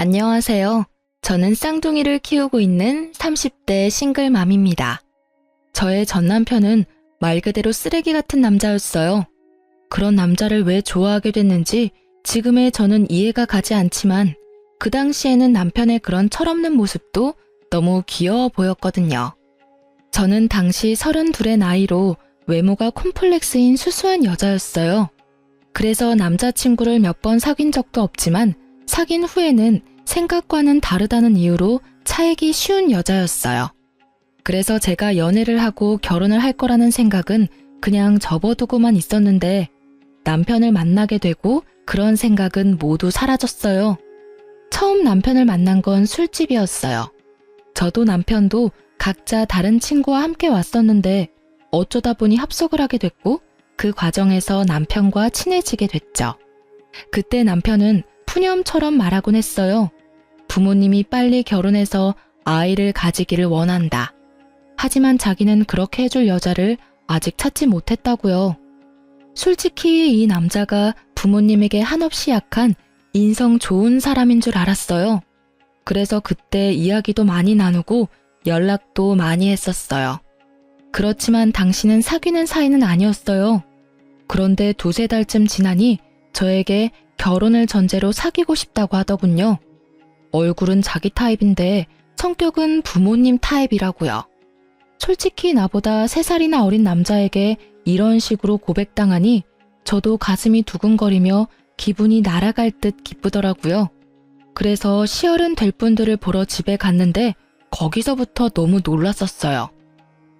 안녕하세요. 저는 쌍둥이를 키우고 있는 30대 싱글맘입니다. 저의 전 남편은 말 그대로 쓰레기 같은 남자였어요. 그런 남자를 왜 좋아하게 됐는지 지금의 저는 이해가 가지 않지만 그 당시에는 남편의 그런 철없는 모습도 너무 귀여워 보였거든요. 저는 당시 32의 나이로 외모가 콤플렉스인 수수한 여자였어요. 그래서 남자친구를 몇 번 사귄 적도 없지만 사귄 후에는 생각과는 다르다는 이유로 차이기 쉬운 여자였어요. 그래서 제가 연애를 하고 결혼을 할 거라는 생각은 그냥 접어두고만 있었는데 남편을 만나게 되고 그런 생각은 모두 사라졌어요. 처음 남편을 만난 건 술집이었어요. 저도 남편도 각자 다른 친구와 함께 왔었는데 어쩌다 보니 합석을 하게 됐고 그 과정에서 남편과 친해지게 됐죠. 그때 남편은 푸념처럼 말하곤 했어요. 부모님이 빨리 결혼해서 아이를 가지기를 원한다. 하지만 자기는 그렇게 해줄 여자를 아직 찾지 못했다고요. 솔직히 이 남자가 부모님에게 한없이 약한 인성 좋은 사람인 줄 알았어요. 그래서 그때 이야기도 많이 나누고 연락도 많이 했었어요. 그렇지만 당신은 사귀는 사이는 아니었어요. 그런데 두세 달쯤 지나니 저에게 결혼을 전제로 사귀고 싶다고 하더군요. 얼굴은 자기 타입인데 성격은 부모님 타입이라고요. 솔직히 나보다 3살이나 어린 남자에게 이런 식으로 고백당하니 저도 가슴이 두근거리며 기분이 날아갈 듯 기쁘더라고요. 그래서 시어른 될 분들을 보러 집에 갔는데 거기서부터 너무 놀랐었어요.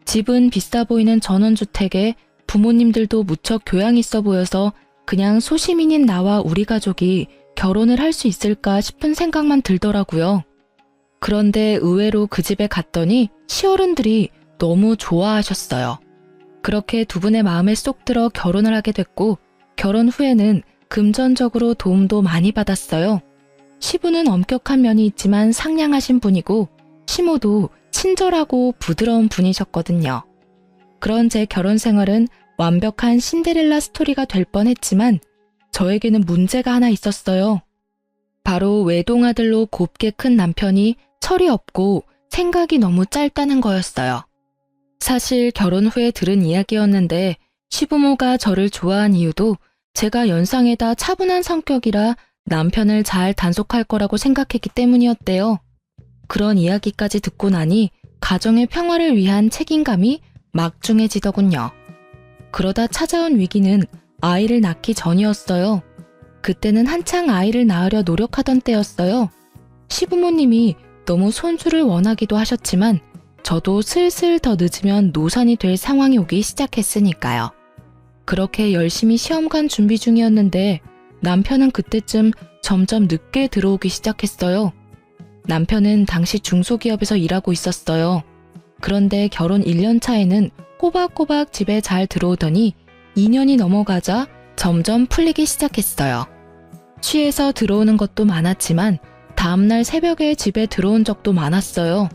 집은 비싸 보이는 전원주택에 부모님들도 무척 교양 있어 보여서 그냥 소시민인 나와 우리 가족이 결혼을 할 수 있을까 싶은 생각만 들더라고요. 그런데 의외로 그 집에 갔더니 시어른들이 너무 좋아하셨어요. 그렇게 두 분의 마음에 쏙 들어 결혼을 하게 됐고 결혼 후에는 금전적으로 도움도 많이 받았어요. 시부는 엄격한 면이 있지만 상냥하신 분이고 시모도 친절하고 부드러운 분이셨거든요. 그런 제 결혼 생활은 완벽한 신데렐라 스토리가 될 뻔했지만 저에게는 문제가 하나 있었어요. 바로 외동아들로 곱게 큰 남편이 철이 없고 생각이 너무 짧다는 거였어요. 사실 결혼 후에 들은 이야기였는데 시부모가 저를 좋아한 이유도 제가 연상에다 차분한 성격이라 남편을 잘 단속할 거라고 생각했기 때문이었대요. 그런 이야기까지 듣고 나니 가정의 평화를 위한 책임감이 막중해지더군요. 그러다 찾아온 위기는 아이를 낳기 전이었어요. 그때는 한창 아이를 낳으려 노력하던 때였어요. 시부모님이 너무 손주를 원하기도 하셨지만 저도 슬슬 더 늦으면 노산이 될 상황이 오기 시작했으니까요. 그렇게 열심히 시험관 준비 중이었는데 남편은 그때쯤 점점 늦게 들어오기 시작했어요. 남편은 당시 중소기업에서 일하고 있었어요. 그런데 결혼 1년 차에는 꼬박꼬박 집에 잘 들어오더니 2년이 넘어가자 점점 풀리기 시작했어요. 취해서 들어오는 것도 많았지만 다음날 새벽에 집에 들어온 적도 많았어요.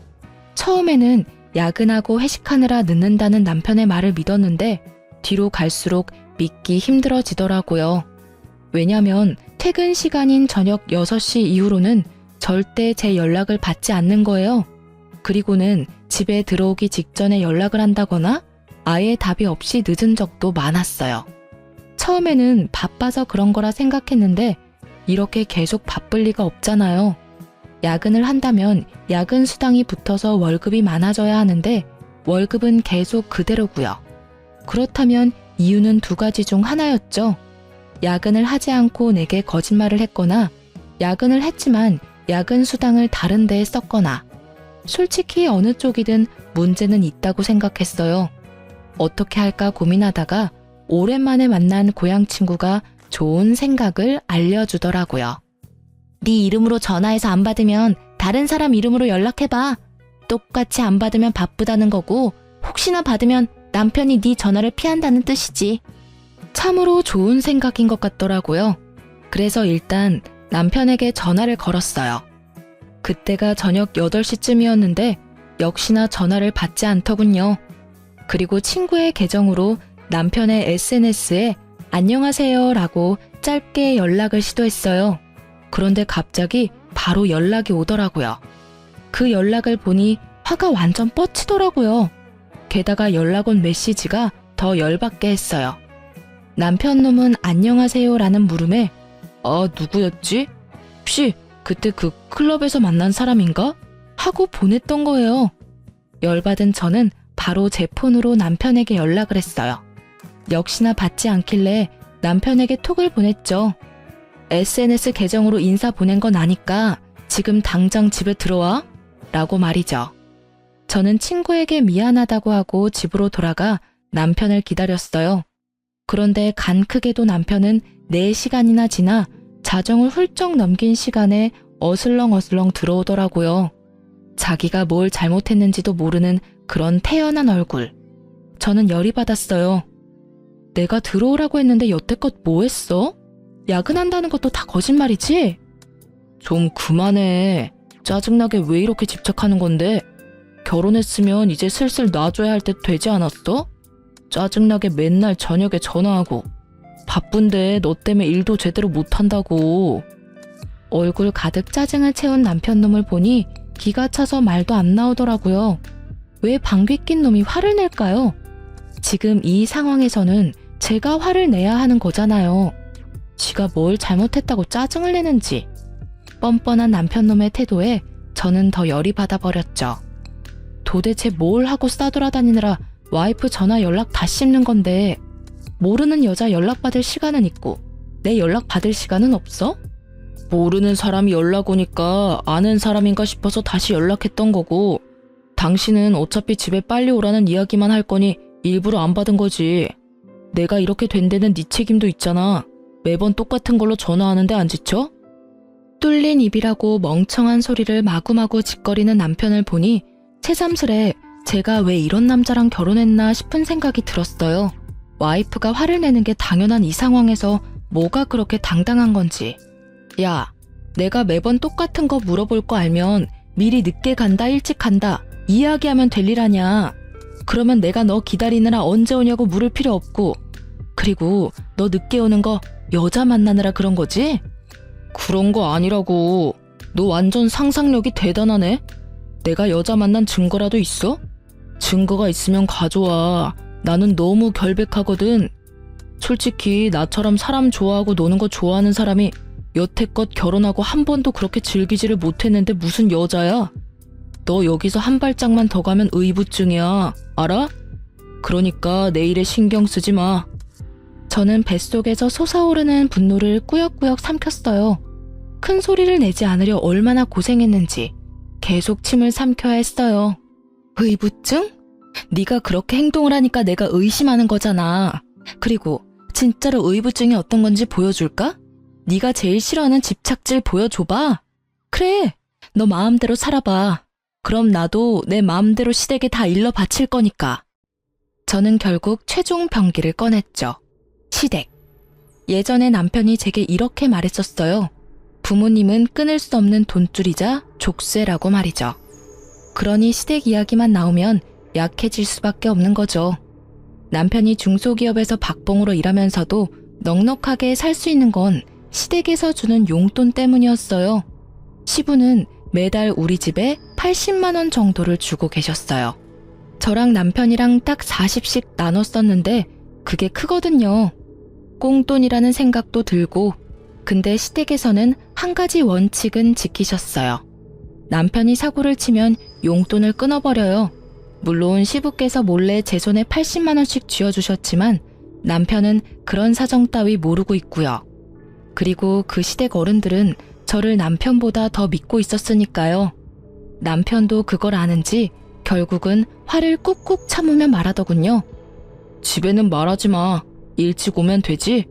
처음에는 야근하고 회식하느라 늦는다는 남편의 말을 믿었는데 뒤로 갈수록 믿기 힘들어지더라고요. 왜냐면 퇴근 시간인 저녁 6시 이후로는 절대 제 연락을 받지 않는 거예요. 그리고는 집에 들어오기 직전에 연락을 한다거나 아예 답이 없이 늦은 적도 많았어요. 처음에는 바빠서 그런 거라 생각했는데 이렇게 계속 바쁠 리가 없잖아요. 야근을 한다면 야근 수당이 붙어서 월급이 많아져야 하는데 월급은 계속 그대로고요. 그렇다면 이유는 2가지 중 하나였죠. 야근을 하지 않고 내게 거짓말을 했거나 야근을 했지만 야근 수당을 다른 데에 썼거나 솔직히 어느 쪽이든 문제는 있다고 생각했어요. 어떻게 할까 고민하다가 오랜만에 만난 고향 친구가 좋은 생각을 알려주더라고요. 네 이름으로 전화해서 안 받으면 다른 사람 이름으로 연락해봐. 똑같이 안 받으면 바쁘다는 거고 혹시나 받으면 남편이 네 전화를 피한다는 뜻이지. 참으로 좋은 생각인 것 같더라고요. 그래서 일단 남편에게 전화를 걸었어요. 그때가 저녁 8시쯤이었는데 역시나 전화를 받지 않더군요. 그리고 친구의 계정으로 남편의 SNS에 안녕하세요 라고 짧게 연락을 시도했어요. 그런데 갑자기 바로 연락이 오더라고요. 그 연락을 보니 화가 완전 뻗치더라고요. 게다가 연락 온 메시지가 더 열받게 했어요. 남편 놈은 안녕하세요라는 물음에 누구였지? 혹시 그때 그 클럽에서 만난 사람인가? 하고 보냈던 거예요. 열받은 저는 바로 제 폰으로 남편에게 연락을 했어요. 역시나 받지 않길래 남편에게 톡을 보냈죠. SNS 계정으로 인사 보낸 건 아니까 지금 당장 집에 들어와? 라고 말이죠. 저는 친구에게 미안하다고 하고 집으로 돌아가 남편을 기다렸어요. 그런데 간 크게도 남편은 4시간이나 지나 자정을 훌쩍 넘긴 시간에 어슬렁어슬렁 들어오더라고요. 자기가 뭘 잘못했는지도 모르는 그런 태연한 얼굴. 저는 열이 받았어요. 내가 들어오라고 했는데 여태껏 뭐 했어? 야근한다는 것도 다 거짓말이지? 좀 그만해. 짜증나게 왜 이렇게 집착하는 건데? 결혼했으면 이제 슬슬 놔줘야 할 때 되지 않았어? 짜증나게 맨날 저녁에 전화하고. 바쁜데 너 때문에 일도 제대로 못한다고. 얼굴 가득 짜증을 채운 남편 놈을 보니 기가 차서 말도 안 나오더라고요. 왜 방귀 낀 놈이 화를 낼까요? 지금 이 상황에서는 제가 화를 내야 하는 거잖아요. 지가 뭘 잘못했다고 짜증을 내는지. 뻔뻔한 남편 놈의 태도에 저는 더 열이 받아버렸죠. 도대체 뭘 하고 싸돌아다니느라 와이프 전화 연락 다 씹는 건데 모르는 여자 연락받을 시간은 있고 내 연락받을 시간은 없어? 모르는 사람이 연락 오니까 아는 사람인가 싶어서 다시 연락했던 거고 당신은 어차피 집에 빨리 오라는 이야기만 할 거니 일부러 안 받은 거지. 내가 이렇게 된 데는 네 책임도 있잖아. 매번 똑같은 걸로 전화하는데 안 지쳐? 뚫린 입이라고 멍청한 소리를 마구마구 짓거리는 남편을 보니 새삼스레 제가 왜 이런 남자랑 결혼했나 싶은 생각이 들었어요. 와이프가 화를 내는 게 당연한 이 상황에서 뭐가 그렇게 당당한 건지. 야, 내가 매번 똑같은 거 물어볼 거 알면 미리 늦게 간다 일찍 간다 이야기하면 될 일 아냐. 그러면 내가 너 기다리느라 언제 오냐고 물을 필요 없고. 그리고 너 늦게 오는 거 여자 만나느라 그런 거지? 그런 거 아니라고. 너 완전 상상력이 대단하네. 내가 여자 만난 증거라도 있어? 증거가 있으면 가져와. 나는 너무 결백하거든. 솔직히 나처럼 사람 좋아하고 노는 거 좋아하는 사람이 여태껏 결혼하고 한 번도 그렇게 즐기지를 못했는데 무슨 여자야? 너 여기서 한 발짝만 더 가면 의부증이야. 알아? 그러니까 내 일에 신경 쓰지 마. 저는 뱃속에서 솟아오르는 분노를 꾸역꾸역 삼켰어요. 큰 소리를 내지 않으려 얼마나 고생했는지 계속 침을 삼켜야 했어요. 의부증? 네가 그렇게 행동을 하니까 내가 의심하는 거잖아. 그리고 진짜로 의부증이 어떤 건지 보여줄까? 네가 제일 싫어하는 집착질 보여줘봐. 그래, 너 마음대로 살아봐. 그럼 나도 내 마음대로 시댁에 다 일러 바칠 거니까. 저는 결국 최종 병기를 꺼냈죠. 시댁. 예전에 남편이 제게 이렇게 말했었어요. 부모님은 끊을 수 없는 돈줄이자 족쇄라고 말이죠. 그러니 시댁 이야기만 나오면 약해질 수밖에 없는 거죠. 남편이 중소기업에서 박봉으로 일하면서도 넉넉하게 살 수 있는 건 시댁에서 주는 용돈 때문이었어요. 시부는 매달 우리 집에 80만 원 정도를 주고 계셨어요. 저랑 남편이랑 딱 40씩 나눠 썼는데 그게 크거든요. 꽁돈이라는 생각도 들고. 근데 시댁에서는 한 가지 원칙은 지키셨어요. 남편이 사고를 치면 용돈을 끊어버려요. 물론 시부께서 몰래 제 손에 80만 원씩 쥐어주셨지만 남편은 그런 사정 따위 모르고 있고요. 그리고 그 시댁 어른들은 저를 남편보다 더 믿고 있었으니까요. 남편도 그걸 아는지 결국은 화를 꾹꾹 참으며 말하더군요. 집에는 말하지 마. 일찍 오면 되지?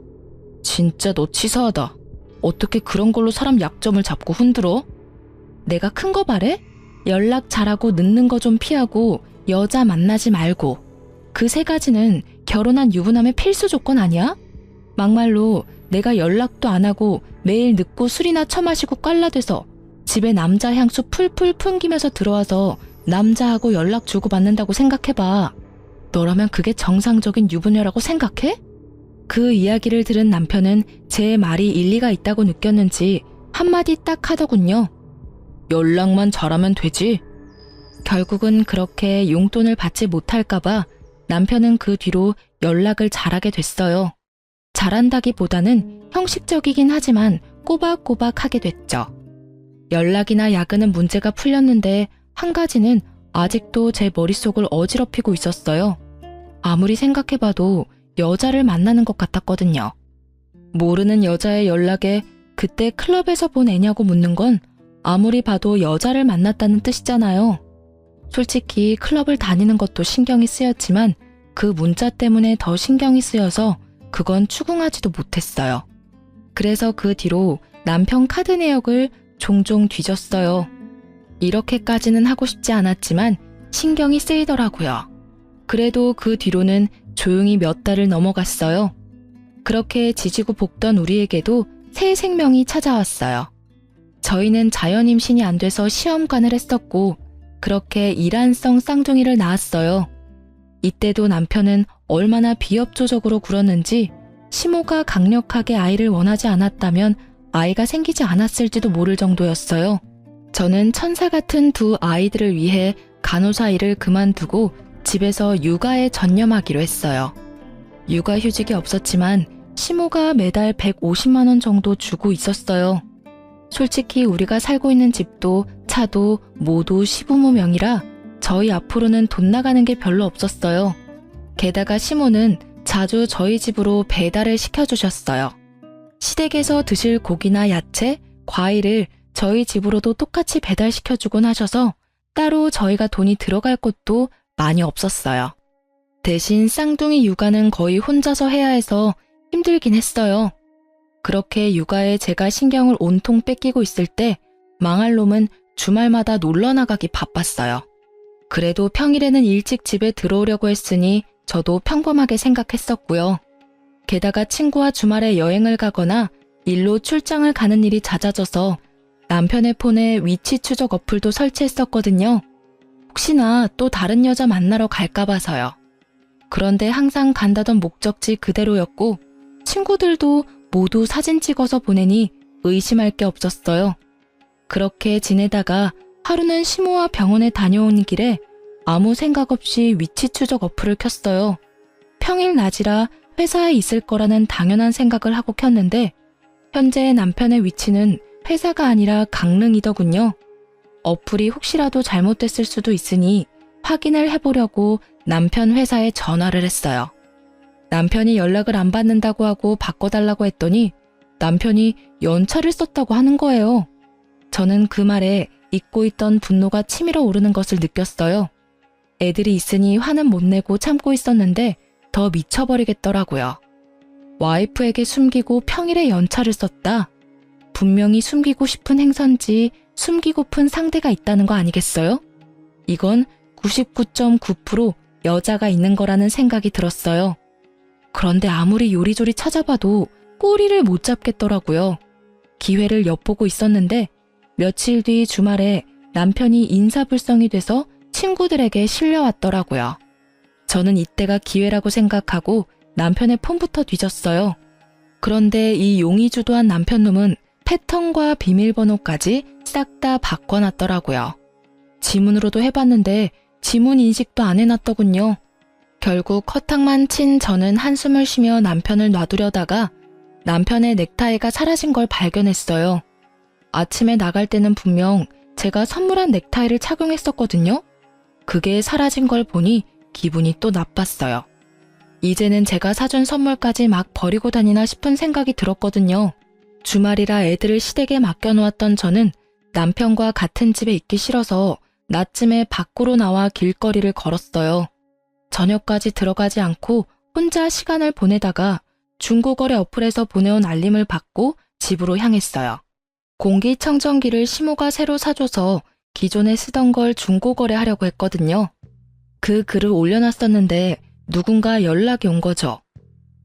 진짜 너 치사하다. 어떻게 그런 걸로 사람 약점을 잡고 흔들어? 내가 큰 거 바래? 연락 잘하고 늦는 거 좀 피하고 여자 만나지 말고. 그 3가지는 결혼한 유부남의 필수 조건 아니야? 막말로 내가 연락도 안 하고 매일 늦고 술이나 처마시고 깔라대서 집에 남자 향수 풀풀 풍기면서 들어와서 남자하고 연락 주고받는다고 생각해봐. 너라면 그게 정상적인 유부녀라고 생각해? 그 이야기를 들은 남편은 제 말이 일리가 있다고 느꼈는지 한마디 딱 하더군요. 연락만 잘하면 되지. 결국은 그렇게 용돈을 받지 못할까봐 남편은 그 뒤로 연락을 잘하게 됐어요. 잘한다기보다는 형식적이긴 하지만 꼬박꼬박 하게 됐죠. 연락이나 야근은 문제가 풀렸는데 한 가지는 아직도 제 머릿속을 어지럽히고 있었어요. 아무리 생각해봐도 여자를 만나는 것 같았거든요. 모르는 여자의 연락에 그때 클럽에서 본 애냐고 묻는 건 아무리 봐도 여자를 만났다는 뜻이잖아요. 솔직히 클럽을 다니는 것도 신경이 쓰였지만 그 문자 때문에 더 신경이 쓰여서 그건 추궁하지도 못했어요. 그래서 그 뒤로 남편 카드 내역을 종종 뒤졌어요. 이렇게까지는 하고 싶지 않았지만 신경이 쓰이더라고요. 그래도 그 뒤로는 조용히 몇 달을 넘어갔어요. 그렇게 지지고 볶던 우리에게도 새 생명이 찾아왔어요. 저희는 자연 임신이 안 돼서 시험관을 했었고 그렇게 이란성 쌍둥이를 낳았어요. 이때도 남편은 얼마나 비협조적으로 굴었는지 시모가 강력하게 아이를 원하지 않았다면 아이가 생기지 않았을지도 모를 정도였어요. 저는 천사 같은 두 아이들을 위해 간호사 일을 그만두고 집에서 육아에 전념하기로 했어요. 육아휴직이 없었지만 시모가 매달 150만 원 정도 주고 있었어요. 솔직히 우리가 살고 있는 집도 차도 모두 시부모 명의라 저희 앞으로는 돈 나가는 게 별로 없었어요. 게다가 시모는 자주 저희 집으로 배달을 시켜주셨어요. 시댁에서 드실 고기나 야채, 과일을 저희 집으로도 똑같이 배달시켜주곤 하셔서 따로 저희가 돈이 들어갈 곳도 많이 없었어요. 대신 쌍둥이 육아는 거의 혼자서 해야 해서 힘들긴 했어요. 그렇게 육아에 제가 신경을 온통 뺏기고 있을 때 망할 놈은 주말마다 놀러 나가기 바빴어요. 그래도 평일에는 일찍 집에 들어오려고 했으니 저도 평범하게 생각했었고요. 게다가 친구와 주말에 여행을 가거나 일로 출장을 가는 일이 잦아져서 남편의 폰에 위치 추적 어플도 설치했었거든요. 혹시나 또 다른 여자 만나러 갈까 봐서요. 그런데 항상 간다던 목적지 그대로였고 친구들도 모두 사진 찍어서 보내니 의심할 게 없었어요. 그렇게 지내다가 하루는 시모와 병원에 다녀오는 길에 아무 생각 없이 위치 추적 어플을 켰어요. 평일 낮이라 회사에 있을 거라는 당연한 생각을 하고 켰는데 현재 남편의 위치는 회사가 아니라 강릉이더군요. 어플이 혹시라도 잘못됐을 수도 있으니 확인을 해보려고 남편 회사에 전화를 했어요. 남편이 연락을 안 받는다고 하고 바꿔달라고 했더니 남편이 연차를 썼다고 하는 거예요. 저는 그 말에 잊고 있던 분노가 치밀어 오르는 것을 느꼈어요. 애들이 있으니 화는 못 내고 참고 있었는데 더 미쳐버리겠더라고요. 와이프에게 숨기고 평일에 연차를 썼다. 분명히 숨기고 싶은 행선지 숨기고픈 상대가 있다는 거 아니겠어요? 이건 99.9% 여자가 있는 거라는 생각이 들었어요. 그런데 아무리 요리조리 찾아봐도 꼬리를 못 잡겠더라고요. 기회를 엿보고 있었는데 며칠 뒤 주말에 남편이 인사불성이 돼서 친구들에게 실려왔더라고요. 저는 이때가 기회라고 생각하고 남편의 폰부터 뒤졌어요. 그런데 이 용의주도한 남편놈은 패턴과 비밀번호까지 싹 다 바꿔놨더라고요. 지문으로도 해봤는데 지문 인식도 안 해놨더군요. 결국 허탕만 친 저는 한숨을 쉬며 남편을 놔두려다가 남편의 넥타이가 사라진 걸 발견했어요. 아침에 나갈 때는 분명 제가 선물한 넥타이를 착용했었거든요. 그게 사라진 걸 보니 기분이 또 나빴어요. 이제는 제가 사준 선물까지 막 버리고 다니나 싶은 생각이 들었거든요. 주말이라 애들을 시댁에 맡겨놓았던 저는 남편과 같은 집에 있기 싫어서 낮쯤에 밖으로 나와 길거리를 걸었어요. 저녁까지 들어가지 않고 혼자 시간을 보내다가 중고거래 어플에서 보내온 알림을 받고 집으로 향했어요. 공기청정기를 시모가 새로 사줘서 기존에 쓰던 걸 중고거래하려고 했거든요. 그 글을 올려놨었는데 누군가 연락이 온 거죠.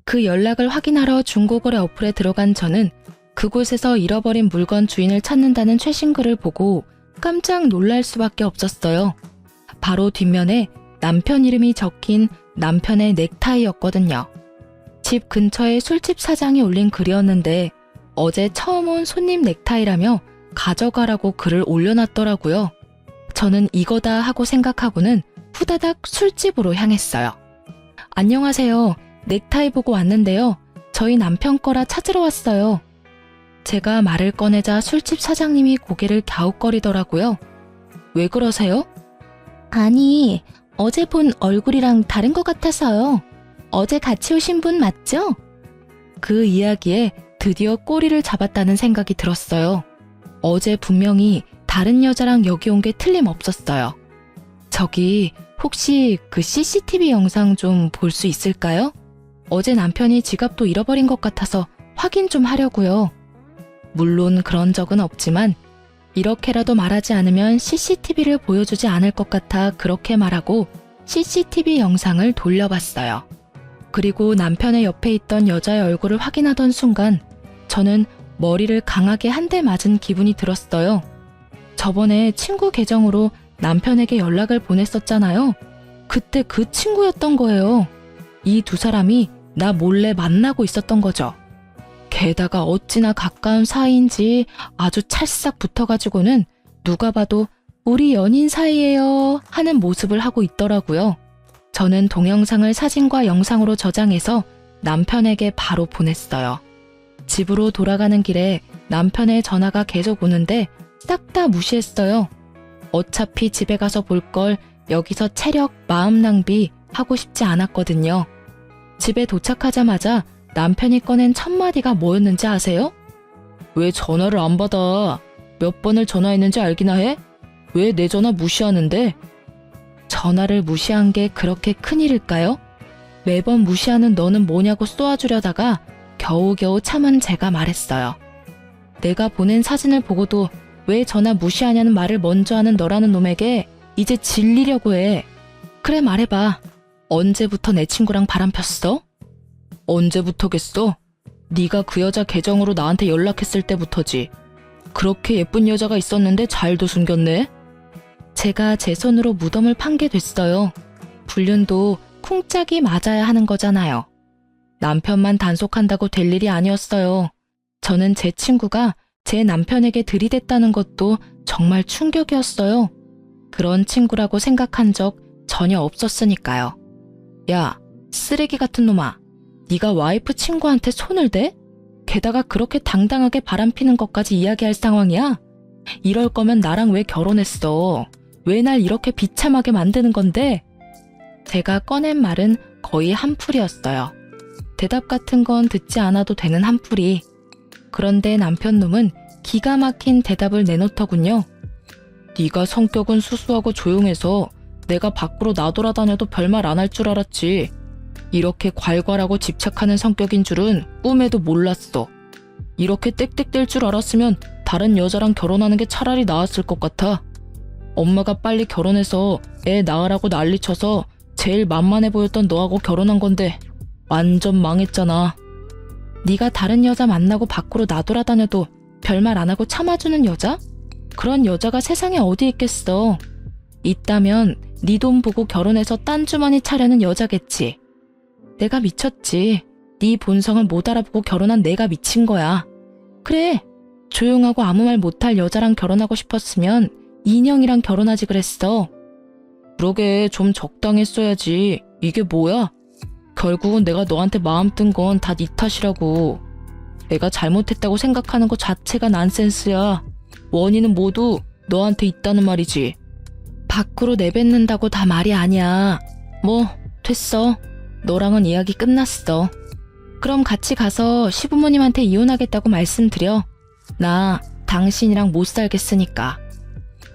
그 연락을 확인하러 중고거래 어플에 들어간 저는 그곳에서 잃어버린 물건 주인을 찾는다는 최신 글을 보고 깜짝 놀랄 수밖에 없었어요. 바로 뒷면에 남편 이름이 적힌 남편의 넥타이였거든요. 집 근처에 술집 사장이 올린 글이었는데 어제 처음 온 손님 넥타이라며 가져가라고 글을 올려놨더라고요. 저는 이거다 하고 생각하고는 후다닥 술집으로 향했어요. 안녕하세요. 넥타이 보고 왔는데요. 저희 남편 거라 찾으러 왔어요. 제가 말을 꺼내자 술집 사장님이 고개를 갸웃거리더라고요. 왜 그러세요? 아니, 어제 본 얼굴이랑 다른 것 같아서요. 어제 같이 오신 분 맞죠? 그 이야기에 드디어 꼬리를 잡았다는 생각이 들었어요. 어제 분명히 다른 여자랑 여기 온 게 틀림없었어요. 저기 혹시 그 CCTV 영상 좀 볼 수 있을까요? 어제 남편이 지갑도 잃어버린 것 같아서 확인 좀 하려고요. 물론 그런 적은 없지만 이렇게라도 말하지 않으면 CCTV를 보여주지 않을 것 같아 그렇게 말하고 CCTV 영상을 돌려봤어요. 그리고 남편의 옆에 있던 여자의 얼굴을 확인하던 순간 저는 머리를 강하게 한 대 맞은 기분이 들었어요. 저번에 친구 계정으로 남편에게 연락을 보냈었잖아요. 그때 그 친구였던 거예요. 이 두 사람이 나 몰래 만나고 있었던 거죠. 게다가 어찌나 가까운 사이인지 아주 찰싹 붙어가지고는 누가 봐도 우리 연인 사이예요 하는 모습을 하고 있더라고요. 저는 동영상을 사진과 영상으로 저장해서 남편에게 바로 보냈어요. 집으로 돌아가는 길에 남편의 전화가 계속 오는데 싹 다 무시했어요. 어차피 집에 가서 볼 걸 여기서 체력, 마음 낭비 하고 싶지 않았거든요. 집에 도착하자마자 남편이 꺼낸 첫 마디가 뭐였는지 아세요? 왜 전화를 안 받아? 몇 번을 전화했는지 알기나 해? 왜 내 전화 무시하는데? 전화를 무시한 게 그렇게 큰일일까요? 매번 무시하는 너는 뭐냐고 쏘아주려다가 겨우겨우 참은 제가 말했어요. 내가 보낸 사진을 보고도 왜 전화 무시하냐는 말을 먼저 하는 너라는 놈에게 이제 질리려고 해. 그래 말해봐. 언제부터 내 친구랑 바람 폈어? 언제부터겠어? 네가 그 여자 계정으로 나한테 연락했을 때부터지. 그렇게 예쁜 여자가 있었는데 잘도 숨겼네? 제가 제 손으로 무덤을 판 게 됐어요. 불륜도 쿵짝이 맞아야 하는 거잖아요. 남편만 단속한다고 될 일이 아니었어요. 저는 제 친구가 제 남편에게 들이댔다는 것도 정말 충격이었어요. 그런 친구라고 생각한 적 전혀 없었으니까요. 야, 쓰레기 같은 놈아. 네가 와이프 친구한테 손을 대? 게다가 그렇게 당당하게 바람피는 것까지 이야기할 상황이야? 이럴 거면 나랑 왜 결혼했어? 왜 날 이렇게 비참하게 만드는 건데? 제가 꺼낸 말은 거의 한풀이었어요. 대답 같은 건 듣지 않아도 되는 한풀이. 그런데 남편 놈은 기가 막힌 대답을 내놓더군요. 네가 성격은 수수하고 조용해서 내가 밖으로 나돌아다녀도 별말 안 할 줄 알았지. 이렇게 괄괄하고 집착하는 성격인 줄은 꿈에도 몰랐어. 이렇게 땡땡댈 줄 알았으면 다른 여자랑 결혼하는 게 차라리 나았을 것 같아. 엄마가 빨리 결혼해서 애 낳으라고 난리쳐서 제일 만만해 보였던 너하고 결혼한 건데 완전 망했잖아. 네가 다른 여자 만나고 밖으로 나돌아다녀도 별말 안 하고 참아주는 여자? 그런 여자가 세상에 어디 있겠어. 있다면 네 돈 보고 결혼해서 딴 주머니 차려는 여자겠지. 내가 미쳤지. 네 본성을 못 알아보고 결혼한 내가 미친 거야. 그래, 조용하고 아무 말 못할 여자랑 결혼하고 싶었으면 인형이랑 결혼하지 그랬어. 그러게 좀 적당했어야지. 이게 뭐야? 결국은 내가 너한테 마음 뜬 건 다 네 탓이라고. 내가 잘못했다고 생각하는 것 자체가 난센스야. 원인은 모두 너한테 있다는 말이지. 밖으로 내뱉는다고 다 말이 아니야. 뭐 됐어. 너랑은 이야기 끝났어. 그럼 같이 가서 시부모님한테 이혼하겠다고 말씀드려. 나 당신이랑 못 살겠으니까.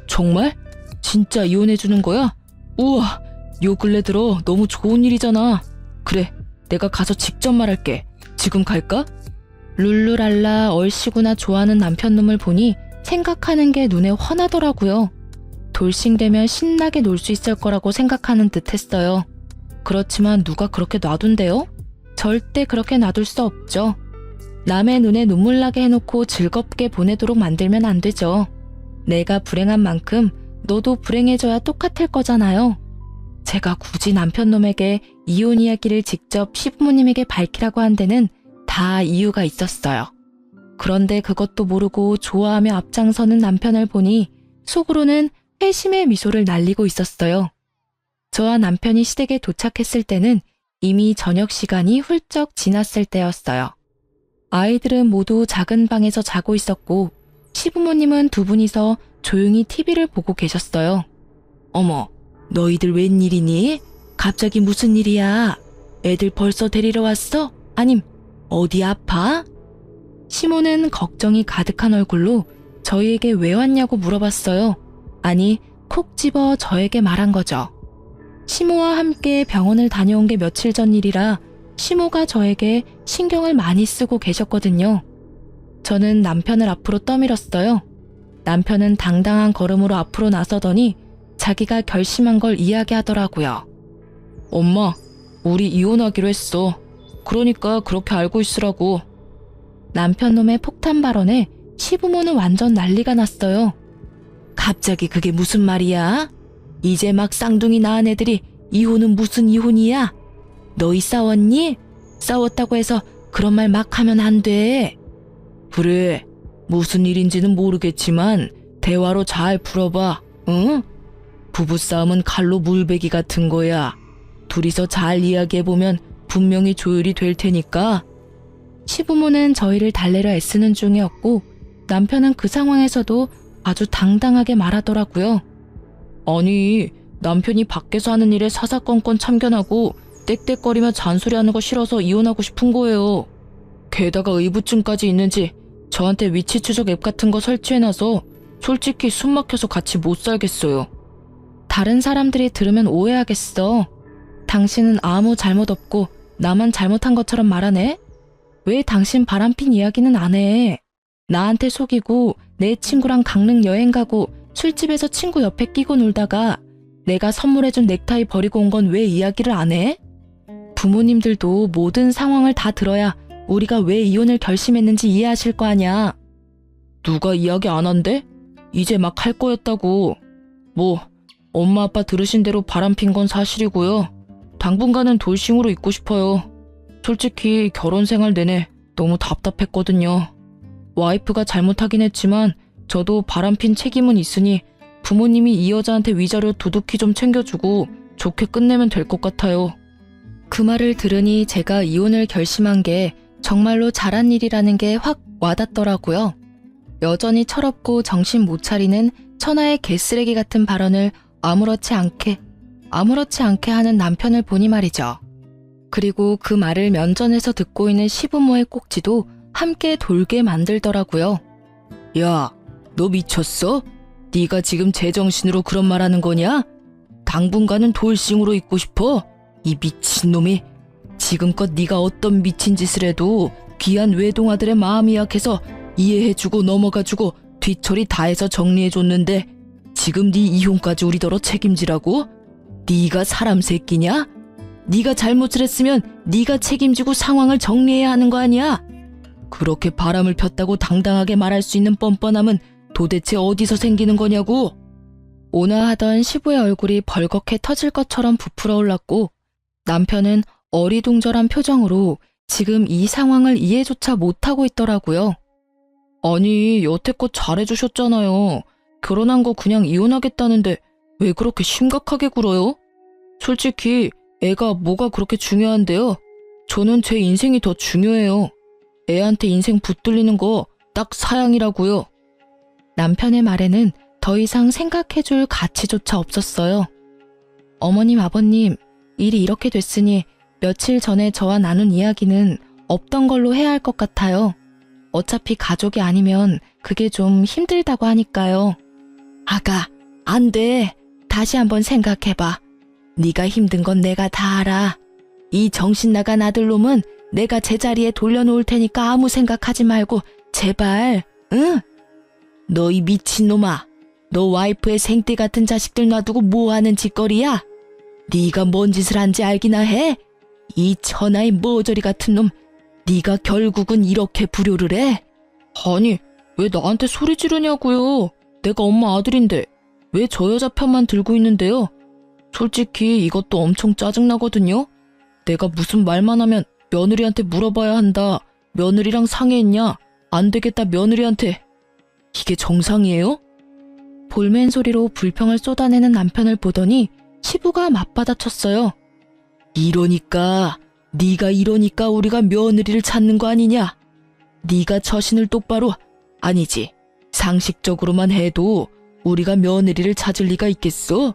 정말? 진짜 이혼해주는 거야? 우와, 요 근래 들어 너무 좋은 일이잖아. 그래, 내가 가서 직접 말할게. 지금 갈까? 룰루랄라 얼씨구나 좋아하는 남편놈을 보니 생각하는 게 눈에 환하더라고요. 돌싱되면 신나게 놀 수 있을 거라고 생각하는 듯 했어요. 그렇지만 누가 그렇게 놔둔대요? 절대 그렇게 놔둘 수 없죠. 남의 눈에 눈물 나게 해놓고 즐겁게 보내도록 만들면 안 되죠. 내가 불행한 만큼 너도 불행해져야 똑같을 거잖아요. 제가 굳이 남편놈에게 이혼 이야기를 직접 시부모님에게 밝히라고 한 데는 다 이유가 있었어요. 그런데 그것도 모르고 좋아하며 앞장서는 남편을 보니 속으로는 회심의 미소를 날리고 있었어요. 저와 남편이 시댁에 도착했을 때는 이미 저녁 시간이 훌쩍 지났을 때였어요. 아이들은 모두 작은 방에서 자고 있었고 시부모님은 두 분이서 조용히 TV를 보고 계셨어요. 어머, 너희들 웬일이니? 갑자기 무슨 일이야? 애들 벌써 데리러 왔어? 아님 어디 아파? 시모는 걱정이 가득한 얼굴로 저희에게 왜 왔냐고 물어봤어요. 아니, 콕 집어 저에게 말한 거죠. 시모와 함께 병원을 다녀온 게 며칠 전 일이라 시모가 저에게 신경을 많이 쓰고 계셨거든요. 저는 남편을 앞으로 떠밀었어요. 남편은 당당한 걸음으로 앞으로 나서더니 자기가 결심한 걸 이야기하더라고요. 엄마, 우리 이혼하기로 했어. 그러니까 그렇게 알고 있으라고. 남편 놈의 폭탄 발언에 시부모는 완전 난리가 났어요. 갑자기 그게 무슨 말이야? 이제 막 쌍둥이 낳은 애들이 이혼은 무슨 이혼이야? 너희 싸웠니? 싸웠다고 해서 그런 말 막 하면 안 돼. 그래, 무슨 일인지는 모르겠지만 대화로 잘 풀어봐, 응? 부부싸움은 칼로 물베기 같은 거야. 둘이서 잘 이야기해보면 분명히 조율이 될 테니까. 시부모는 저희를 달래려 애쓰는 중이었고 남편은 그 상황에서도 아주 당당하게 말하더라고요. 아니, 남편이 밖에서 하는 일에 사사건건 참견하고 떽떽거리며 잔소리하는 거 싫어서 이혼하고 싶은 거예요. 게다가 의부증까지 있는지 저한테 위치 추적 앱 같은 거 설치해놔서 솔직히 숨 막혀서 같이 못 살겠어요. 다른 사람들이 들으면 오해하겠어. 당신은 아무 잘못 없고 나만 잘못한 것처럼 말하네? 왜 당신 바람핀 이야기는 안 해? 나한테 속이고 내 친구랑 강릉 여행 가고 술집에서 친구 옆에 끼고 놀다가 내가 선물해준 넥타이 버리고 온 건 왜 이야기를 안 해? 부모님들도 모든 상황을 다 들어야 우리가 왜 이혼을 결심했는지 이해하실 거 아냐. 누가 이야기 안 한대? 이제 막 할 거였다고. 뭐 엄마 아빠 들으신 대로 바람핀 건 사실이고요. 당분간은 돌싱으로 있고 싶어요. 솔직히 결혼 생활 내내 너무 답답했거든요. 와이프가 잘못하긴 했지만 저도 바람핀 책임은 있으니 부모님이 이 여자한테 위자료 두둑히 좀 챙겨주고 좋게 끝내면 될 것 같아요. 그 말을 들으니 제가 이혼을 결심한 게 정말로 잘한 일이라는 게 확 와닿더라고요. 여전히 철없고 정신 못 차리는 천하의 개쓰레기 같은 발언을 아무렇지 않게 하는 남편을 보니 말이죠. 그리고 그 말을 면전에서 듣고 있는 시부모의 꼭지도 함께 돌게 만들더라고요. 야, 너 미쳤어? 네가 지금 제정신으로 그런 말하는 거냐? 당분간은 돌싱으로 있고 싶어? 이 미친놈이. 지금껏 네가 어떤 미친 짓을 해도 귀한 외동아들의 마음이 약해서 이해해주고 넘어가주고 뒤처리 다 해서 정리해줬는데 지금 네 이혼까지 우리더러 책임지라고? 네가 사람 새끼냐? 네가 잘못을 했으면 네가 책임지고 상황을 정리해야 하는 거 아니야? 그렇게 바람을 폈다고 당당하게 말할 수 있는 뻔뻔함은 도대체 어디서 생기는 거냐고? 온화하던 시부의 얼굴이 벌겋게 터질 것처럼 부풀어 올랐고 남편은 어리둥절한 표정으로 지금 이 상황을 이해조차 못하고 있더라고요. 아니, 여태껏 잘해주셨잖아요. 결혼한 거 그냥 이혼하겠다는데 왜 그렇게 심각하게 굴어요? 솔직히 애가 뭐가 그렇게 중요한데요? 저는 제 인생이 더 중요해요. 애한테 인생 붙들리는 거 딱 사양이라고요. 남편의 말에는 더 이상 생각해줄 가치조차 없었어요. 어머님, 아버님, 일이 이렇게 됐으니 며칠 전에 저와 나눈 이야기는 없던 걸로 해야 할 것 같아요. 어차피 가족이 아니면 그게 좀 힘들다고 하니까요. 아가, 안 돼. 다시 한번 생각해봐. 네가 힘든 건 내가 다 알아. 이 정신 나간 아들놈은 내가 제자리에 돌려놓을 테니까 아무 생각하지 말고 제발, 응? 너 이 미친놈아. 너 와이프의 생떼 같은 자식들 놔두고 뭐하는 짓거리야? 네가 뭔 짓을 한지 알기나 해? 이 천하의 머저리 같은 놈, 네가 결국은 이렇게 불효를 해? 아니, 왜 나한테 소리 지르냐고요? 내가 엄마 아들인데 왜 저 여자 편만 들고 있는데요? 솔직히 이것도 엄청 짜증나거든요? 내가 무슨 말만 하면 며느리한테 물어봐야 한다. 며느리랑 상의했냐? 안 되겠다 며느리한테. 이게 정상이에요? 볼멘 소리로 불평을 쏟아내는 남편을 보더니 시부가 맞받아쳤어요. 네가 이러니까 우리가 며느리를 찾는 거 아니냐? 네가 처신을 똑바로, 아니지, 상식적으로만 해도 우리가 며느리를 찾을 리가 있겠어?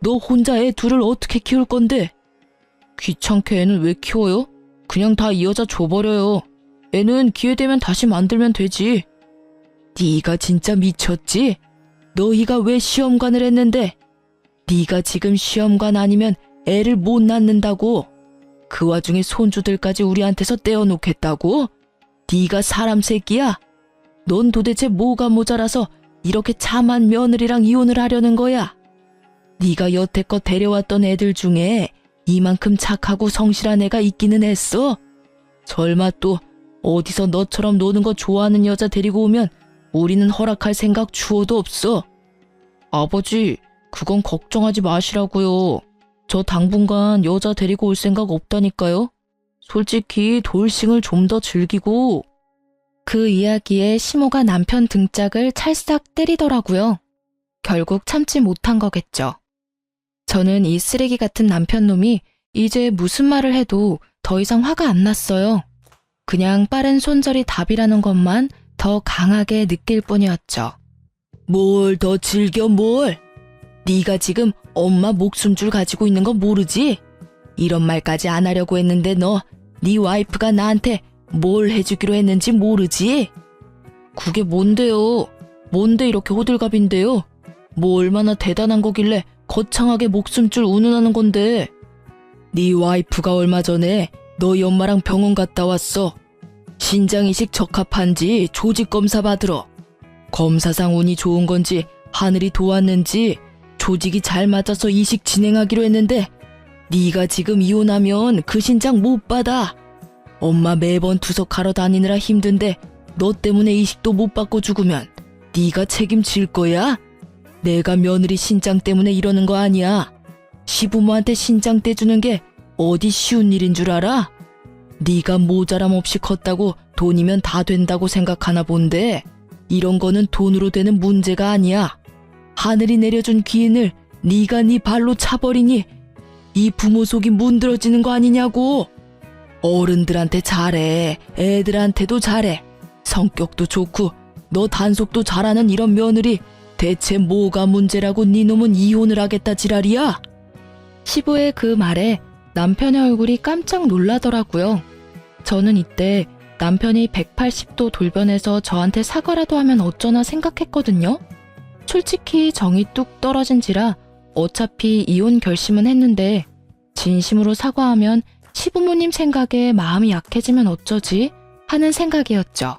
너 혼자 애 둘을 어떻게 키울 건데? 귀찮게 애는 왜 키워요? 그냥 다 이 여자 줘버려요. 애는 기회되면 다시 만들면 되지. 네가 진짜 미쳤지? 너희가 왜 시험관을 했는데? 네가 지금 시험관 아니면 애를 못 낳는다고? 그 와중에 손주들까지 우리한테서 떼어놓겠다고? 네가 사람 새끼야? 넌 도대체 뭐가 모자라서 이렇게 참한 며느리랑 이혼을 하려는 거야? 네가 여태껏 데려왔던 애들 중에 이만큼 착하고 성실한 애가 있기는 했어? 설마 또 어디서 너처럼 노는 거 좋아하는 여자 데리고 오면 우리는 허락할 생각 추호도 없어. 아버지, 그건 걱정하지 마시라고요. 저 당분간 여자 데리고 올 생각 없다니까요. 솔직히 돌싱을 좀 더 즐기고. 그 이야기에 시모가 남편 등짝을 찰싹 때리더라고요. 결국 참지 못한 거겠죠. 저는 이 쓰레기 같은 남편 놈이 이제 무슨 말을 해도 더 이상 화가 안 났어요. 그냥 빠른 손절이 답이라는 것만 더 강하게 느낄 뿐이었죠. 뭘 더 즐겨 뭘? 네가 지금 엄마 목숨줄 가지고 있는 거 모르지? 이런 말까지 안 하려고 했는데 네 와이프가 나한테 뭘 해주기로 했는지 모르지? 그게 뭔데요? 뭔데 이렇게 호들갑인데요? 뭐 얼마나 대단한 거길래 거창하게 목숨줄 운운하는 건데. 네 와이프가 얼마 전에 너희 엄마랑 병원 갔다 왔어. 신장이식 적합한지 조직검사 받으러. 검사상 운이 좋은 건지 하늘이 도왔는지 조직이 잘 맞아서 이식 진행하기로 했는데 네가 지금 이혼하면 그 신장 못 받아. 엄마 매번 투석하러 다니느라 힘든데 너 때문에 이식도 못 받고 죽으면 네가 책임질 거야? 내가 며느리 신장 때문에 이러는 거 아니야. 시부모한테 신장 떼주는 게 어디 쉬운 일인 줄 알아? 네가 모자람 없이 컸다고 돈이면 다 된다고 생각하나 본데 이런 거는 돈으로 되는 문제가 아니야. 하늘이 내려준 기인을 네가 네 발로 차버리니 이 부모 속이 문드러지는 거 아니냐고. 어른들한테 잘해. 애들한테도 잘해. 성격도 좋고 너 단속도 잘하는 이런 며느리 대체 뭐가 문제라고 네 놈은 이혼을 하겠다 지랄이야? 시부의 그 말에 남편의 얼굴이 깜짝 놀라더라고요. 저는 이때 남편이 180도 돌변해서 저한테 사과라도 하면 어쩌나 생각했거든요. 솔직히 정이 뚝 떨어진지라 어차피 이혼 결심은 했는데 진심으로 사과하면 시부모님 생각에 마음이 약해지면 어쩌지 하는 생각이었죠.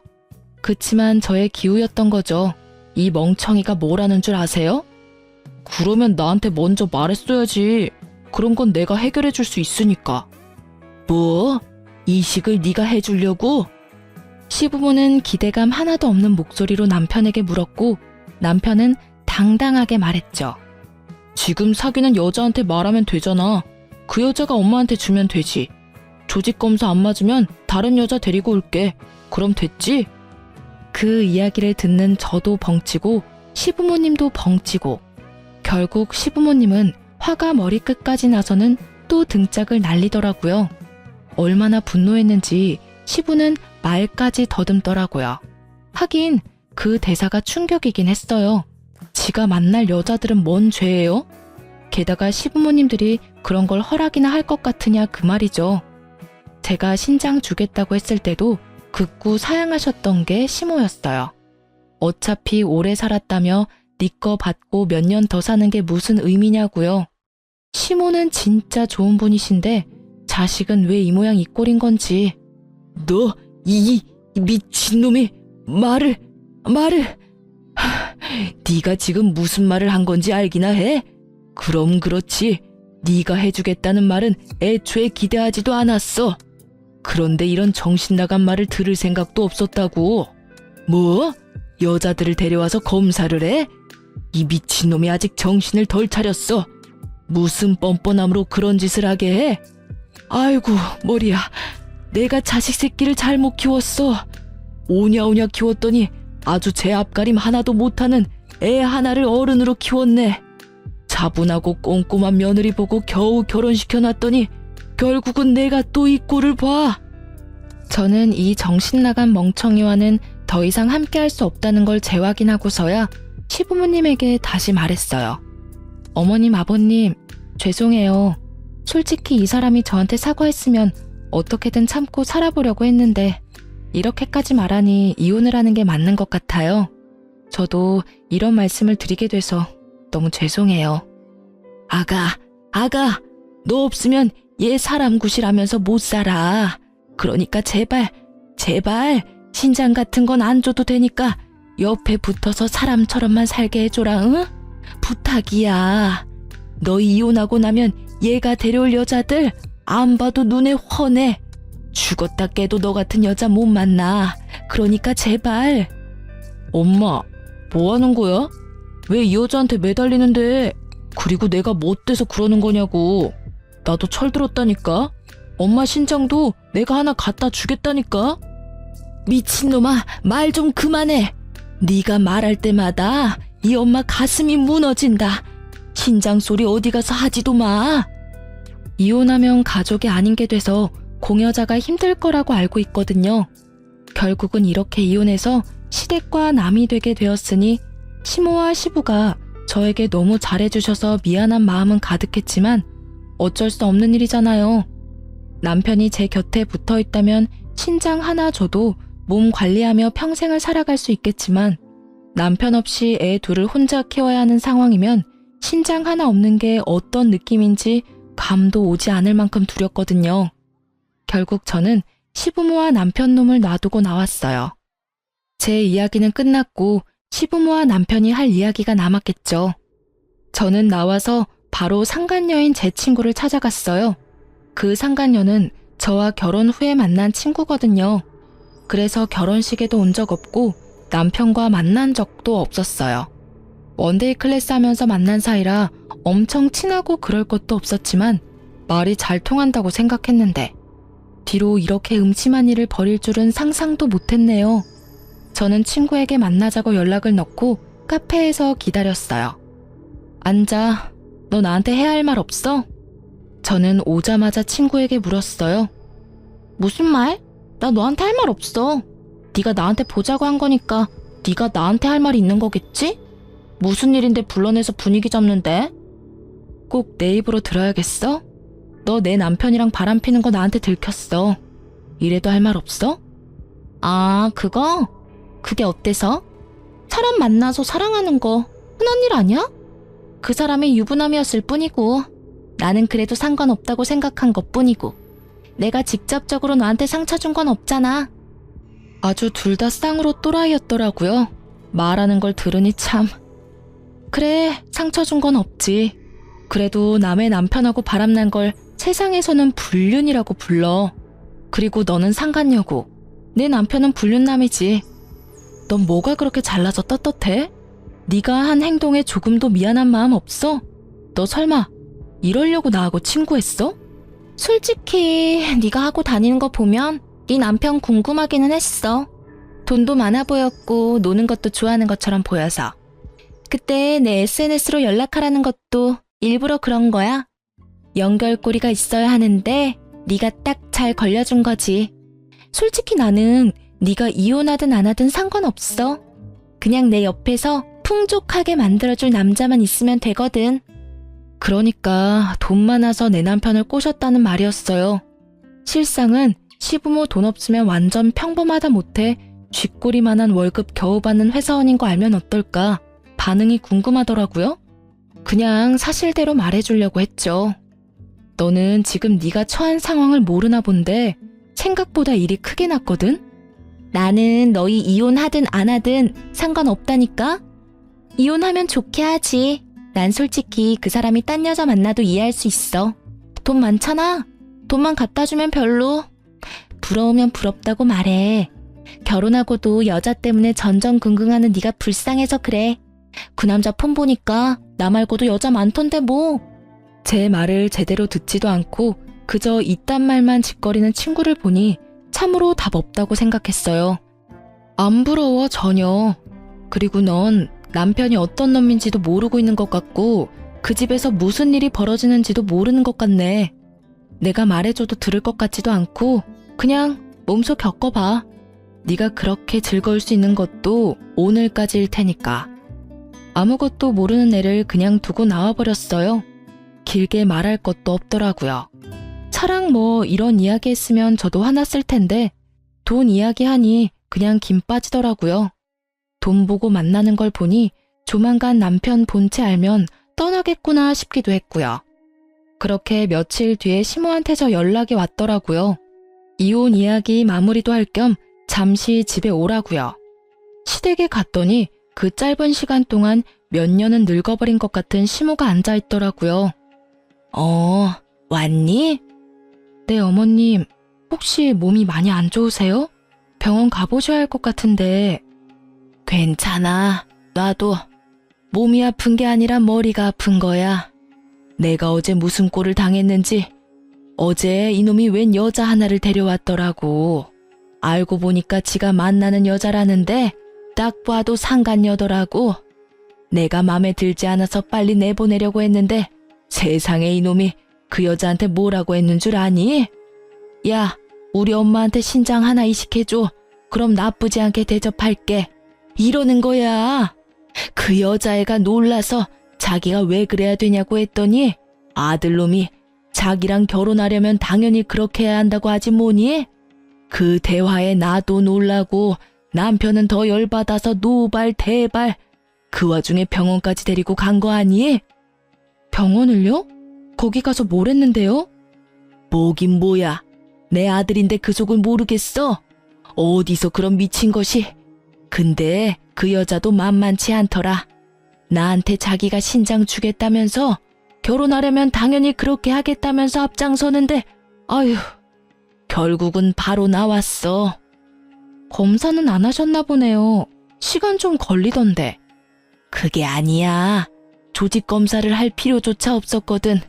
그치만 저의 기우였던 거죠. 이 멍청이가 뭐라는 줄 아세요? 그러면 나한테 먼저 말했어야지. 그런 건 내가 해결해 줄 수 있으니까. 뭐? 이식을 네가 해주려고? 시부모는 기대감 하나도 없는 목소리로 남편에게 물었고 남편은 당당하게 말했죠. 지금 사귀는 여자한테 말하면 되잖아. 그 여자가 엄마한테 주면 되지. 조직검사 안 맞으면 다른 여자 데리고 올게. 그럼 됐지? 그 이야기를 듣는 저도 벙찌고 시부모님도 벙찌고 결국 시부모님은 화가 머리끝까지 나서는 또 등짝을 날리더라고요. 얼마나 분노했는지 시부는 말까지 더듬더라고요. 하긴 그 대사가 충격이긴 했어요. 지가 만날 여자들은 뭔 죄예요? 게다가 시부모님들이 그런 걸 허락이나 할 것 같으냐 그 말이죠. 제가 신장 주겠다고 했을 때도 극구 사양하셨던 게 시모였어요. 어차피 오래 살았다며 네 거 받고 몇 년 더 사는 게 무슨 의미냐고요. 시모는 진짜 좋은 분이신데 자식은 왜 이 모양 이 꼴인 건지. 너 이 미친놈이 말을 네가 지금 무슨 말을 한 건지 알기나 해? 그럼 그렇지. 네가 해주겠다는 말은 애초에 기대하지도 않았어. 그런데 이런 정신 나간 말을 들을 생각도 없었다고. 뭐? 여자들을 데려와서 검사를 해? 이 미친놈이 아직 정신을 덜 차렸어. 무슨 뻔뻔함으로 그런 짓을 하게 해? 아이고 머리야. 내가 자식 새끼를 잘못 키웠어. 오냐오냐 키웠더니 아주 제 앞가림 하나도 못하는 애 하나를 어른으로 키웠네. 차분하고 꼼꼼한 며느리 보고 겨우 결혼시켜놨더니 결국은 내가 또 이 꼴을 봐. 저는 이 정신나간 멍청이와는 더 이상 함께할 수 없다는 걸 재확인하고서야 시부모님에게 다시 말했어요. 어머님, 아버님, 죄송해요. 솔직히 이 사람이 저한테 사과했으면 어떻게든 참고 살아보려고 했는데 이렇게까지 말하니 이혼을 하는 게 맞는 것 같아요. 저도 이런 말씀을 드리게 돼서 너무 죄송해요. 아가, 너 없으면 얘 사람 구실하면서 못 살아. 그러니까 제발 신장 같은 건 안 줘도 되니까 옆에 붙어서 사람처럼만 살게 해줘라, 응? 부탁이야. 너 이혼하고 나면 얘가 데려올 여자들 안 봐도 눈에 훤해. 죽었다 깨도 너 같은 여자 못 만나. 그러니까 제발. 엄마, 뭐 하는 거야? 왜 이 여자한테 매달리는데? 그리고 내가 뭐 어때서 그러는 거냐고. 나도 철들었다니까. 엄마 신장도 내가 하나 갖다 주겠다니까. 미친놈아, 말 좀 그만해. 네가 말할 때마다 이 엄마 가슴이 무너진다. 신장 소리 어디 가서 하지도 마. 이혼하면 가족이 아닌 게 돼서 공여자가 힘들 거라고 알고 있거든요. 결국은 이렇게 이혼해서 시댁과 남이 되게 되었으니 시모와 시부가 저에게 너무 잘해주셔서 미안한 마음은 가득했지만 어쩔 수 없는 일이잖아요. 남편이 제 곁에 붙어 있다면 신장 하나 줘도 몸 관리하며 평생을 살아갈 수 있겠지만 남편 없이 애 둘을 혼자 키워야 하는 상황이면 신장 하나 없는 게 어떤 느낌인지 감도 오지 않을 만큼 두렵거든요. 결국 저는 시부모와 남편 놈을 놔두고 나왔어요. 제 이야기는 끝났고 시부모와 남편이 할 이야기가 남았겠죠. 저는 나와서 바로 상간녀인 제 친구를 찾아갔어요. 그 상간녀는 저와 결혼 후에 만난 친구거든요. 그래서 결혼식에도 온 적 없고 남편과 만난 적도 없었어요. 원데이 클래스 하면서 만난 사이라 엄청 친하고 그럴 것도 없었지만 말이 잘 통한다고 생각했는데 뒤로 이렇게 음침한 일을 벌일 줄은 상상도 못했네요. 저는 친구에게 만나자고 연락을 넣고 카페에서 기다렸어요. 앉아. 너 나한테 해야 할 말 없어? 저는 오자마자 친구에게 물었어요. 무슨 말? 나 너한테 할 말 없어. 네가 나한테 보자고 한 거니까 네가 나한테 할 말이 있는 거겠지? 무슨 일인데 불러내서 분위기 잡는데? 꼭 내 입으로 들어야겠어? 너 내 남편이랑 바람 피는 거 나한테 들켰어. 이래도 할 말 없어? 아, 그거? 그게 어때서? 사람 만나서 사랑하는 거 흔한 일 아니야? 그 사람의 유부남이었을 뿐이고 나는 그래도 상관없다고 생각한 것뿐이고 내가 직접적으로 너한테 상처 준 건 없잖아. 아주 둘 다 쌍으로 또라이였더라고요. 말하는 걸 들으니 참. 그래, 상처 준 건 없지. 그래도 남의 남편하고 바람난 걸 세상에서는 불륜이라고 불러. 그리고 너는 상간녀고 내 남편은 불륜남이지. 넌 뭐가 그렇게 잘나서 떳떳해? 네가 한 행동에 조금도 미안한 마음 없어? 너 설마 이러려고 나하고 친구했어? 솔직히 네가 하고 다니는 거 보면 네 남편 궁금하기는 했어. 돈도 많아 보였고 노는 것도 좋아하는 것처럼 보여서. 그때 내 SNS로 연락하라는 것도 일부러 그런 거야. 연결고리가 있어야 하는데 네가 딱 잘 걸려준 거지. 솔직히 나는 네가 이혼하든 안 하든 상관없어. 그냥 내 옆에서 풍족하게 만들어줄 남자만 있으면 되거든. 그러니까 돈 많아서 내 남편을 꼬셨다는 말이었어요. 실상은 시부모 돈 없으면 완전 평범하다 못해 쥐꼬리만한 월급 겨우 받는 회사원인 거 알면 어떨까? 반응이 궁금하더라고요. 그냥 사실대로 말해주려고 했죠. 너는 지금 네가 처한 상황을 모르나 본데 생각보다 일이 크게 났거든? 나는 너희 이혼하든 안 하든 상관없다니까? 이혼하면 좋게 하지. 난 솔직히 그 사람이 딴 여자 만나도 이해할 수 있어. 돈 많잖아. 돈만 갖다 주면 별로. 부러우면 부럽다고 말해. 결혼하고도 여자 때문에 전전긍긍하는 네가 불쌍해서 그래. 그 남자 폰 보니까 나 말고도 여자 많던데 뭐. 제 말을 제대로 듣지도 않고 그저 이딴 말만 짓거리는 친구를 보니 참으로 답 없다고 생각했어요. 안 부러워, 전혀. 그리고 넌 남편이 어떤 놈인지도 모르고 있는 것 같고 그 집에서 무슨 일이 벌어지는지도 모르는 것 같네. 내가 말해줘도 들을 것 같지도 않고 그냥 몸소 겪어봐. 네가 그렇게 즐거울 수 있는 것도 오늘까지일 테니까. 아무것도 모르는 애를 그냥 두고 나와버렸어요. 길게 말할 것도 없더라고요. 차랑 뭐 이런 이야기 했으면 저도 화났을 텐데 돈 이야기하니 그냥 김 빠지더라고요. 돈 보고 만나는 걸 보니 조만간 남편 본체 알면 떠나겠구나 싶기도 했고요. 그렇게 며칠 뒤에 시모한테 저 연락이 왔더라고요. 이혼 이야기 마무리도 할 겸 잠시 집에 오라고요. 시댁에 갔더니 그 짧은 시간 동안 몇 년은 늙어버린 것 같은 시모가 앉아있더라고요. 왔니? 네, 어머님. 혹시 몸이 많이 안 좋으세요? 병원 가보셔야 할 것 같은데. 괜찮아. 나도 몸이 아픈 게 아니라 머리가 아픈 거야. 내가 어제 무슨 꼴을 당했는지. 어제 이놈이 웬 여자 하나를 데려왔더라고. 알고 보니까 지가 만나는 여자라는데 딱 봐도 상간녀더라고. 내가 맘에 들지 않아서 빨리 내보내려고 했는데 세상에 이놈이 그 여자한테 뭐라고 했는 줄 아니? 야, 우리 엄마한테 신장 하나 이식해줘. 그럼 나쁘지 않게 대접할게. 이러는 거야. 그 여자애가 놀라서 자기가 왜 그래야 되냐고 했더니 아들놈이 자기랑 결혼하려면 당연히 그렇게 해야 한다고 하지 뭐니? 그 대화에 나도 놀라고 남편은 더 열받아서 노발 대발. 그 와중에 병원까지 데리고 간 거 아니? 병원을요? 거기 가서 뭘 했는데요? 뭐긴 뭐야. 내 아들인데 그 속을 모르겠어? 어디서 그런 미친 것이. 근데 그 여자도 만만치 않더라. 나한테 자기가 신장 주겠다면서 결혼하려면 당연히 그렇게 하겠다면서 앞장서는데 아휴, 결국은 바로 나왔어. 검사는 안 하셨나 보네요. 시간 좀 걸리던데. 그게 아니야. 조직 검사를 할 필요조차 없었거든.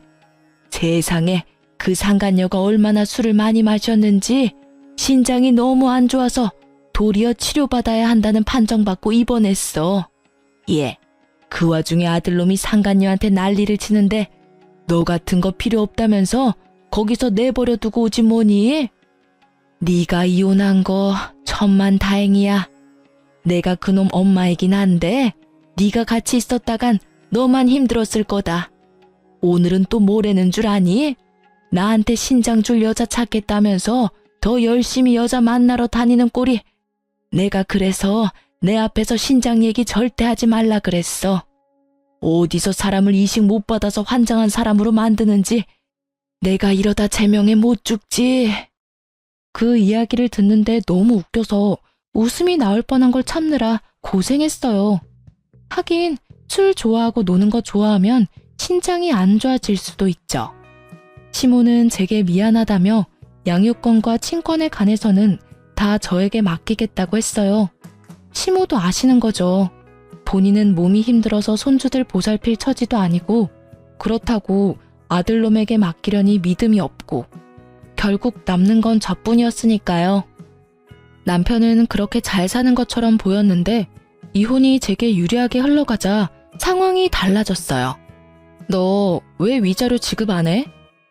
세상에 그 상간녀가 얼마나 술을 많이 마셨는지 신장이 너무 안 좋아서 도리어 치료받아야 한다는 판정받고 입원했어. 예, 그 와중에 아들놈이 상간녀한테 난리를 치는데 너 같은 거 필요 없다면서 거기서 내버려 두고 오지 뭐니? 네가 이혼한 거 천만 다행이야. 내가 그놈 엄마이긴 한데 네가 같이 있었다간 너만 힘들었을 거다. 오늘은 또 뭐라는 줄 아니? 나한테 신장 줄 여자 찾겠다면서 더 열심히 여자 만나러 다니는 꼴이. 내가 그래서 내 앞에서 신장 얘기 절대 하지 말라 그랬어. 어디서 사람을 이식 못 받아서 환장한 사람으로 만드는지 내가 이러다 제명에 못 죽지. 그 이야기를 듣는데 너무 웃겨서 웃음이 나올 뻔한 걸 참느라 고생했어요. 하긴 술 좋아하고 노는 거 좋아하면 신장이 안 좋아질 수도 있죠. 시모는 제게 미안하다며 양육권과 친권에 관해서는 다 저에게 맡기겠다고 했어요. 시모도 아시는 거죠. 본인은 몸이 힘들어서 손주들 보살필 처지도 아니고 그렇다고 아들놈에게 맡기려니 믿음이 없고 결국 남는 건 저뿐이었으니까요. 남편은 그렇게 잘 사는 것처럼 보였는데 이혼이 제게 유리하게 흘러가자 상황이 달라졌어요. 너 왜 위자료 지급 안 해?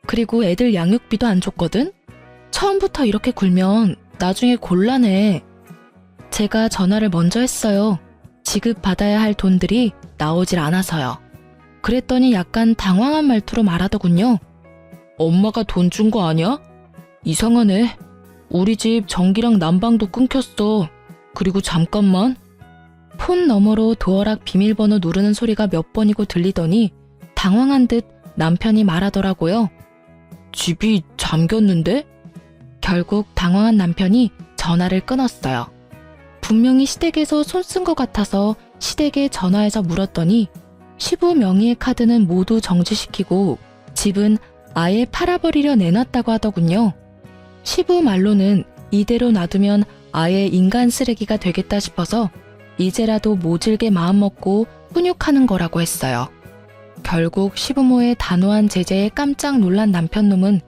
그리고 애들 양육비도 안 줬거든? 처음부터 이렇게 굴면 나중에 곤란해. 제가 전화를 먼저 했어요. 지급받아야 할 돈들이 나오질 않아서요. 그랬더니 약간 당황한 말투로 말하더군요. 엄마가 돈 준 거 아니야? 이상하네. 우리 집 전기랑 난방도 끊겼어. 그리고 잠깐만. 폰 너머로 도어락 비밀번호 누르는 소리가 몇 번이고 들리더니 당황한 듯 남편이 말하더라고요. 집이 잠겼는데? 결국 당황한 남편이 전화를 끊었어요. 분명히 시댁에서 손 쓴 것 같아서 시댁에 전화해서 물었더니 시부 명의의 카드는 모두 정지시키고 집은 아예 팔아버리려 내놨다고 하더군요. 시부 말로는 이대로 놔두면 아예 인간 쓰레기가 되겠다 싶어서 이제라도 모질게 마음먹고 훈육하는 거라고 했어요. 결국 시부모의 단호한 제재에 깜짝 놀란 남편놈은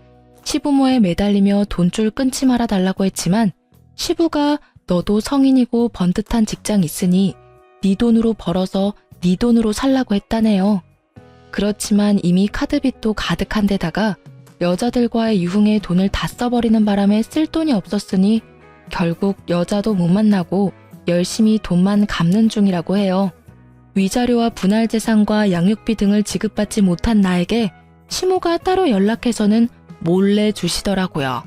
시부모에 매달리며 돈줄 끊지 말아 달라고 했지만 시부가 너도 성인이고 번듯한 직장 있으니 네 돈으로 벌어서 네 돈으로 살라고 했다네요. 그렇지만 이미 카드빚도 가득한 데다가 여자들과의 유흥에 돈을 다 써버리는 바람에 쓸 돈이 없었으니 결국 여자도 못 만나고 열심히 돈만 갚는 중이라고 해요. 위자료와 분할재산과 양육비 등을 지급받지 못한 나에게 시모가 따로 연락해서는 몰래 주시더라고요.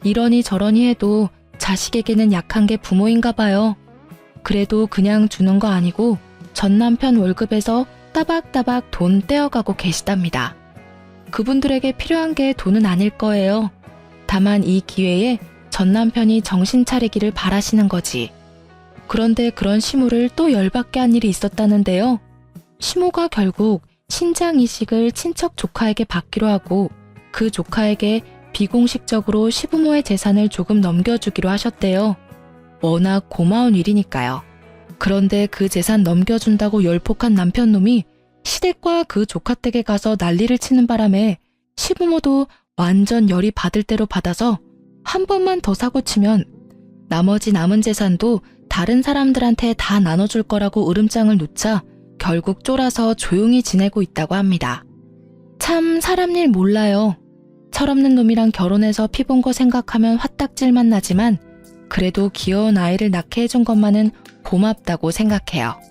이러니 저러니 해도 자식에게는 약한 게 부모인가 봐요. 그래도 그냥 주는 거 아니고 전 남편 월급에서 따박따박 돈 떼어가고 계시답니다. 그분들에게 필요한 게 돈은 아닐 거예요. 다만 이 기회에 전 남편이 정신 차리기를 바라시는 거지. 그런데 그런 시모를 또 열받게 한 일이 있었다는데요. 시모가 결국 신장 이식을 친척 조카에게 받기로 하고 그 조카에게 비공식적으로 시부모의 재산을 조금 넘겨주기로 하셨대요. 워낙 고마운 일이니까요. 그런데 그 재산 넘겨준다고 열폭한 남편놈이 시댁과 그 조카 댁에 가서 난리를 치는 바람에 시부모도 완전 열이 받을 대로 받아서 한 번만 더 사고치면 나머지 남은 재산도 다른 사람들한테 다 나눠줄 거라고 으름장을 놓자 결국 쫄아서 조용히 지내고 있다고 합니다. 참 사람 일 몰라요. 철없는 놈이랑 결혼해서 피 본 거 생각하면 화딱질만 나지만 그래도 귀여운 아이를 낳게 해준 것만은 고맙다고 생각해요.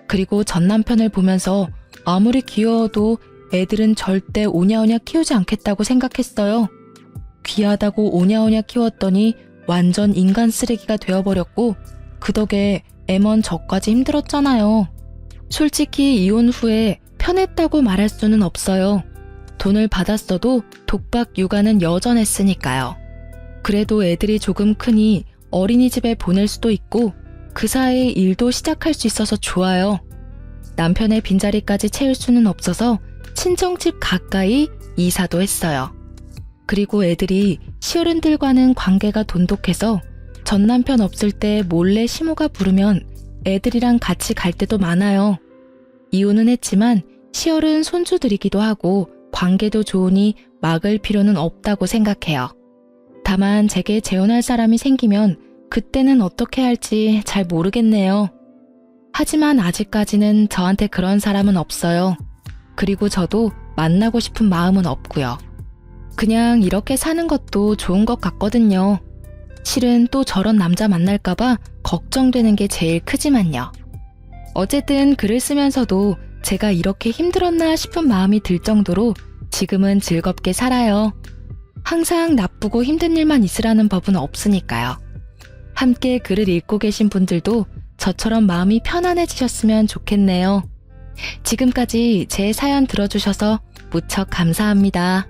그리고 전 남편을 보면서 아무리 귀여워도 애들은 절대 오냐오냐 키우지 않겠다고 생각했어요. 귀하다고 오냐오냐 키웠더니 완전 인간 쓰레기가 되어버렸고 그 덕에 애먼 저까지 힘들었잖아요. 솔직히 이혼 후에 편했다고 말할 수는 없어요. 돈을 받았어도 독박 육아는 여전했으니까요. 그래도 애들이 조금 크니 어린이집에 보낼 수도 있고 그 사이에 일도 시작할 수 있어서 좋아요. 남편의 빈자리까지 채울 수는 없어서 친정집 가까이 이사도 했어요. 그리고 애들이 시어른들과는 관계가 돈독해서 전 남편 없을 때 몰래 시모가 부르면 애들이랑 같이 갈 때도 많아요. 이혼은 했지만 시어른 손주들이기도 하고 관계도 좋으니 막을 필요는 없다고 생각해요. 다만 제게 재혼할 사람이 생기면 그때는 어떻게 할지 잘 모르겠네요. 하지만 아직까지는 저한테 그런 사람은 없어요. 그리고 저도 만나고 싶은 마음은 없고요. 그냥 이렇게 사는 것도 좋은 것 같거든요. 실은 또 저런 남자 만날까봐 걱정되는 게 제일 크지만요. 어쨌든 글을 쓰면서도 제가 이렇게 힘들었나 싶은 마음이 들 정도로 지금은 즐겁게 살아요. 항상 나쁘고 힘든 일만 있으라는 법은 없으니까요. 함께 글을 읽고 계신 분들도 저처럼 마음이 편안해지셨으면 좋겠네요. 지금까지 제 사연 들어주셔서 무척 감사합니다.